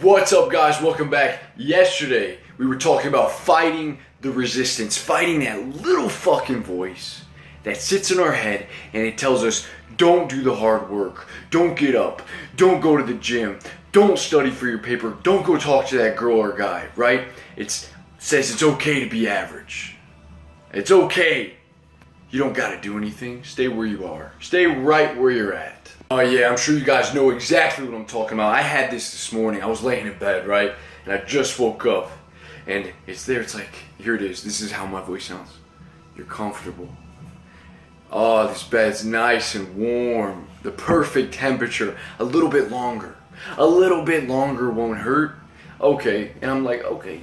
What's up, guys? Welcome back. Yesterday we were talking about fighting the resistance, fighting that little fucking voice that sits in our head and it tells us don't do the hard work, don't get up, don't go to the gym, don't study for your paper, don't go talk to that girl or guy, right? It says it's okay to be average. It's okay. You don't gotta do anything. Stay where you are. Stay right where you're at. Oh yeah, I'm sure you guys know exactly what I'm talking about. I had this morning. I was laying in bed, right? And I just woke up. And it's there. It's like, here it is. This is how my voice sounds. You're comfortable. Oh, this bed's nice and warm. The perfect temperature. A little bit longer. A little bit longer won't hurt. Okay. And I'm like, okay,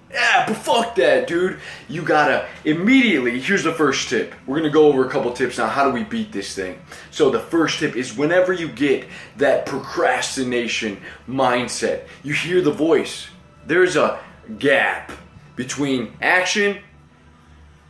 yeah, but fuck that, dude. You gotta immediately, here's the first tip. We're gonna go over a couple tips now. How do we beat this thing? So the first tip is whenever you get that procrastination mindset, you hear the voice. There's a gap between action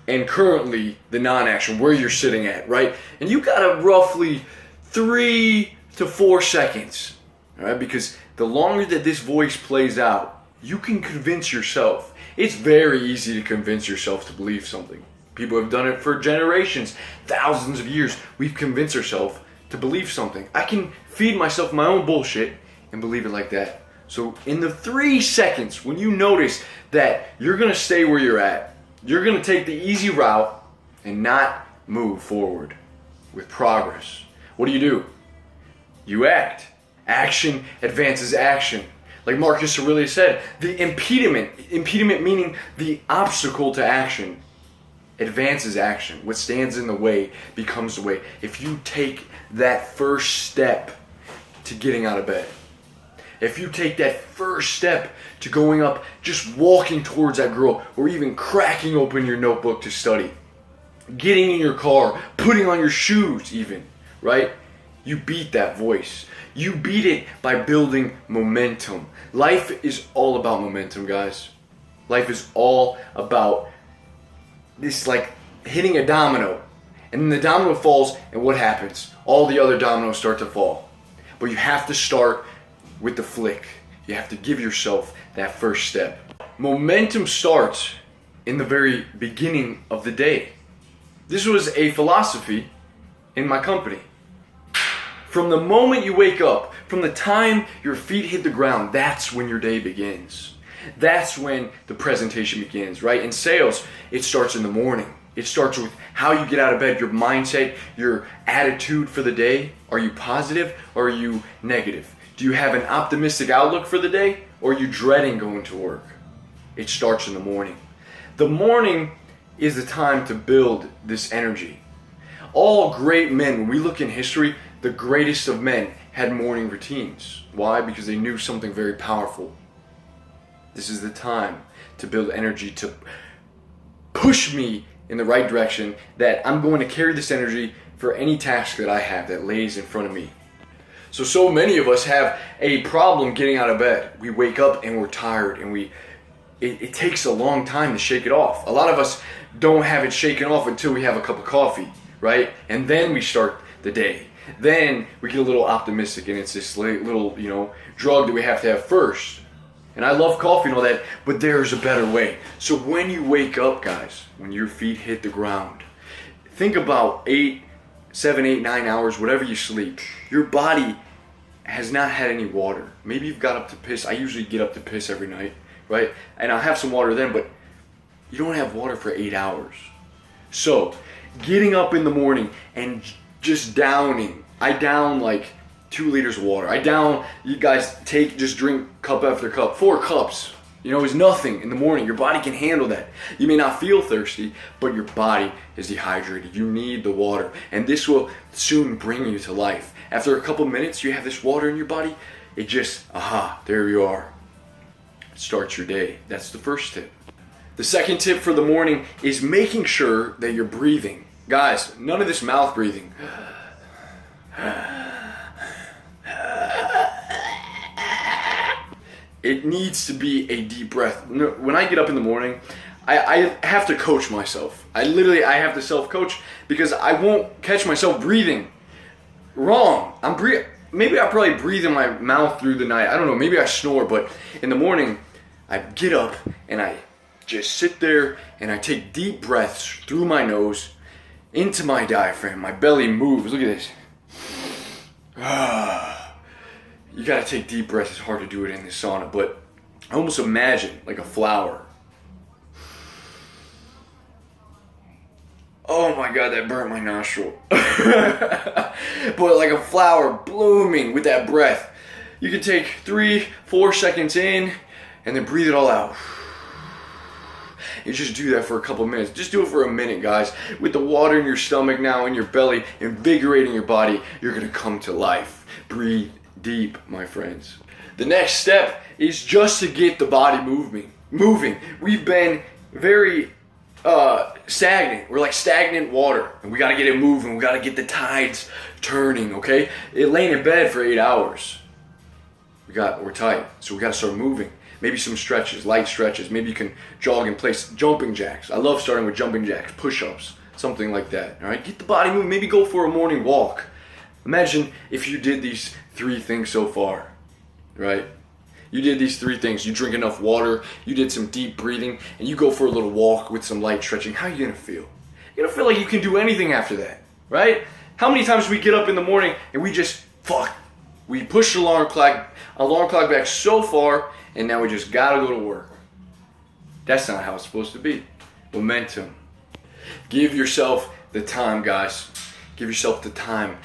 and currently the non-action, where you're sitting at, right? And you got roughly 3 to 4 seconds, all right? Because the longer that this voice plays out, you can convince yourself. It's very easy to convince yourself to believe something. People have done it for generations, thousands of years. We've convinced ourselves to believe something. I can feed myself my own bullshit and believe it like that. So in the 3 seconds, when you notice that you're gonna stay where you're at, you're gonna take the easy route and not move forward with progress, what do? You act. Action advances action. Like Marcus Aurelius said, the impediment meaning the obstacle to action, advances action. What stands in the way becomes the way. If you take that first step to getting out of bed, if you take that first step to going up, just walking towards that girl, or even cracking open your notebook to study, getting in your car, putting on your shoes even, right? You beat that voice. You beat it by building momentum. Life is all about momentum, guys. Life is all about this, like hitting a domino. And then the domino falls, and what happens? All the other dominoes start to fall. But you have to start with the flick. You have to give yourself that first step. Momentum starts in the very beginning of the day. This was a philosophy in my company. From the moment you wake up, from the time your feet hit the ground, that's when your day begins. That's when the presentation begins, right? In sales, it starts in the morning. It starts with how you get out of bed, your mindset, your attitude for the day. Are you positive or are you negative? Do you have an optimistic outlook for the day or are you dreading going to work? It starts in the morning. The morning is the time to build this energy. All great men, when we look in history, the greatest of men had morning routines. Why? Because they knew something very powerful. This is the time to build energy, to push me in the right direction, that I'm going to carry this energy for any task that I have that lays in front of me. So many of us have a problem getting out of bed. We wake up and we're tired and it takes a long time to shake it off. A lot of us don't have it shaken off until we have a cup of coffee, right? And then we start the day. Then we get a little optimistic and it's this little, drug that we have to have first. And I love coffee and all that, but there's a better way. So when you wake up, guys, when your feet hit the ground, think about 7, 8, 9 hours, whatever you sleep. Your body has not had any water. Maybe you've got up to piss. I usually get up to piss every night, right? And I'll have some water then, but you don't have water for 8 hours. So getting up in the morning and just downing. I down like 2 liters of water. You guys just drink cup after cup. 4 cups, is nothing in the morning. Your body can handle that. You may not feel thirsty, but your body is dehydrated. You need the water. And this will soon bring you to life. After a couple minutes, you have this water in your body. It just, there you are. It starts your day. That's the first tip. The second tip for the morning is making sure that you're breathing. Guys, none of this mouth breathing. It needs to be a deep breath. When I get up in the morning, I have to coach myself. I have to self-coach because I won't catch myself breathing wrong. maybe I probably breathe in my mouth through the night. I don't know, maybe I snore, but in the morning, I get up and I just sit there and I take deep breaths through my nose into my diaphragm. My belly moves. Look at this. You gotta take deep breaths. It's hard to do it in the sauna, but I almost imagine like a flower. Oh my God, that burnt my nostril. But like a flower blooming with that breath. You can take 3-4 seconds in and then breathe it all out. You just do that for a couple minutes. Just do it for a minute, guys. With the water in your stomach now, in your belly, invigorating your body, you're gonna come to life. Breathe deep, my friends. The next step is just to get the body moving. We've been very stagnant. We're like stagnant water, and we gotta get it moving. We gotta get the tides turning, okay? Laying in bed for 8 hours. We're tight, so we gotta start moving. Maybe some stretches, light stretches. Maybe you can jog in place. Jumping jacks. I love starting with jumping jacks, push-ups, something like that. All right, get the body moving. Maybe go for a morning walk. Imagine if you did these 3 things so far, right? You did these 3 things. You drink enough water, you did some deep breathing, and you go for a little walk with some light stretching. How are you gonna feel? You're gonna feel like you can do anything after that, right? How many times we get up in the morning and we just, we push the alarm clock back so far, and now we just gotta go to work. That's not how it's supposed to be. Momentum. Give yourself the time, guys. Give yourself the time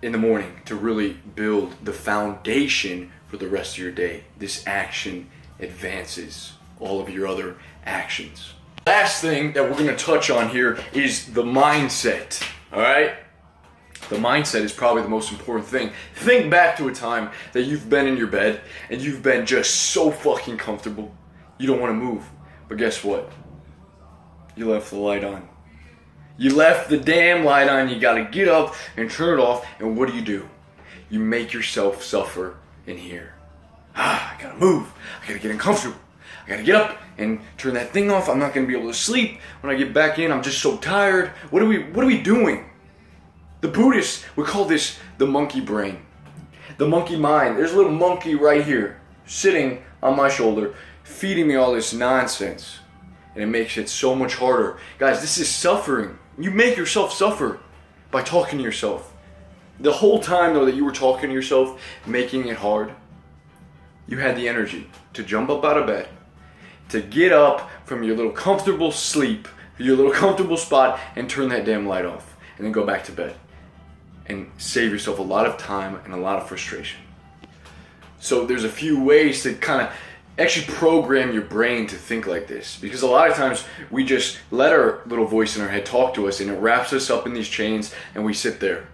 in the morning to really build the foundation for the rest of your day. This action advances all of your other actions. Last thing that we're gonna touch on here is the mindset, all right? The mindset is probably the most important thing. Think back to a time that you've been in your bed and you've been just so fucking comfortable. You don't want to move. But guess what? You left the light on. You left the damn light on. You gotta get up and turn it off. And what do? You make yourself suffer in here. I gotta move. I gotta get uncomfortable. I gotta get up and turn that thing off. I'm not gonna be able to sleep. When I get back in, I'm just so tired. What are we doing? The Buddhists would call this the monkey brain, the monkey mind. There's a little monkey right here, sitting on my shoulder, feeding me all this nonsense. And it makes it so much harder. Guys, this is suffering. You make yourself suffer by talking to yourself. The whole time, though, that you were talking to yourself, making it hard, you had the energy to jump up out of bed, to get up from your little comfortable sleep, your little comfortable spot, and turn that damn light off, and then go back to bed. And save yourself a lot of time and a lot of frustration. So there's a few ways to kind of actually program your brain to think like this. Because a lot of times we just let our little voice in our head talk to us, and it wraps us up in these chains, and we sit there.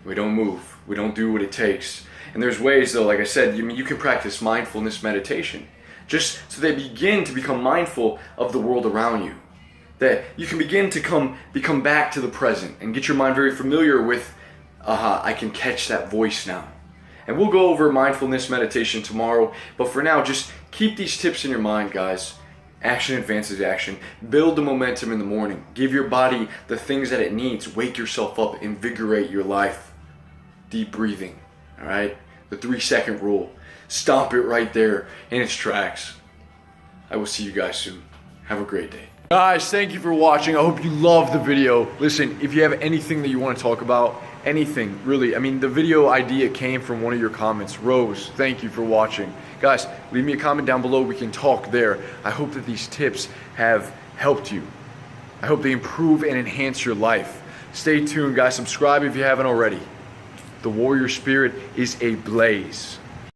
We don't move. We don't do what it takes. And there's ways, though, like I said, you can practice mindfulness meditation. Just so they begin to become mindful of the world around you. That you can begin to become back to the present and get your mind very familiar with, I can catch that voice now. And we'll go over mindfulness meditation tomorrow, but for now, just keep these tips in your mind, guys. Action advances action. Build the momentum in the morning. Give your body the things that it needs. Wake yourself up. Invigorate your life. Deep breathing, all right? The 3-second rule. Stomp it right there in its tracks. I will see you guys soon. Have a great day. Guys, thank you for watching. I hope you loved the video. Listen, if you have anything that you want to talk about, anything, really. I mean, the video idea came from one of your comments. Rose, thank you for watching. Guys, leave me a comment down below. We can talk there. I hope that these tips have helped you. I hope they improve and enhance your life. Stay tuned, guys. Subscribe if you haven't already. The warrior spirit is ablaze.